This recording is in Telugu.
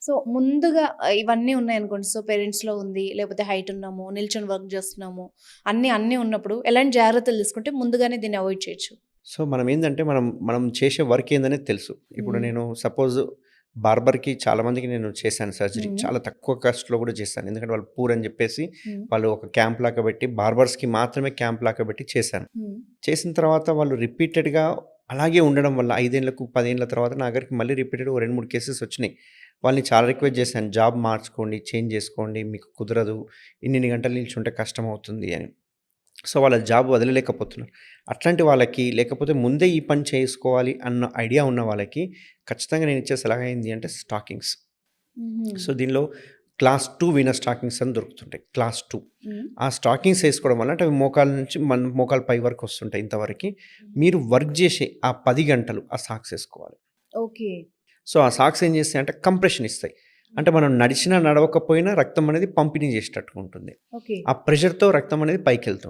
సో, ముందుగా ఇవన్నీ ఉన్నాయనుకోండి. సో, పేరెంట్స్‌లో ఉంది, లేకపోతే హైట్ ఉన్నాము, నిల్చొని వర్క్ జేస్తున్నాము. అన్నీ ఉన్నప్పుడు ఎలాంటి జాగ్రత్తలు తీసుకుంటే ముందుగానే దీన్ని అవాయిడ్ చేయొచ్చు? సో, మనమేందంటే మనం చేసే వర్క్ ఏందనేది తెలుసు. ఇప్పుడు హ్మ్. నేను సపోజ్ బార్బర్‌కి చాలామందికి నేను చేశాను సర్జరీ. హ్మ్. చాలా తక్కువ కాస్ట్‌లో గూడా చేశాను. ఎందుకంటే వాళ్ళు పూర్ అని జెప్పేసి హ్మ్. వాళ్ళు ఒక క్యాంప్ లాగా పెట్టి బార్బర్స్‌కి మాత్రమే క్యాంప్ లాగా పెట్టి చేశాను. హ్మ్. చేసిన తర్వాత వాళ్ళు రిపీటెడ్‌గా అలాగే ఉండడం వల్ల 5 ఏళ్లకు, 10 ఏళ్ల తర్వాత నా దగ్గరికి మళ్ళీ రిపీటెడ్‌గా ఓ 2, 3 కేసెస్ వచ్చినాయి. వాళ్ళని చాలా రిక్వెస్ట్ చేశాను. జాబ్ మార్చుకోండి, చేంజ్ చేసుకోండి. మీకు కుదరదు. ఇన్నిన్ని గంటలు నిల్చుంటే కష్టమవుతుంది అని. సో, వాళ్ళ జాబ్ వదలలేకపోతున్నారు. అట్లాంటి వాళ్ళకి లేకపోతే ముందే ఈ పని చేసుకోవాలి అన్న ఐడియా ఉన్న వాళ్ళకి ఖచ్చితంగా నేనిచ్చే సలహా ఏంది అంటే స్టాకింగ్స్. హుహు. సో, దీనిలో క్లాస్ 2 వీనర్ స్టాకింగ్స్ అని దొరుకుతుంటాయి. క్లాస్ 2. హ్మ్. ఆ స్టాకింగ్స్ ఏసుకోవడం వల్ల అంటే అవి మోకాళ్ళ నుంచి మన మోకాళ్ళ పై వరకు వస్తుంటాయి ఇంతవరకి. హ్మ్. మీరు వర్క్ జేసే ఆ 10 గంటలు ఆ సాక్స్ ఏసుకోవాలి. ఓకే. సో, ఆ సాక్స్ ఏం చేస్తాయంటే కంప్రెషన్ ఇస్తాయి. అంటే మనం నడిచినా, నడవకపోయినా రక్తం అనేది పంపిణీ చేసేటట్టుగా ఉంటుంది. ఓకే. ఆ ప్రెషర్‌తో రక్తం అనేది పైకెళ్తుంది.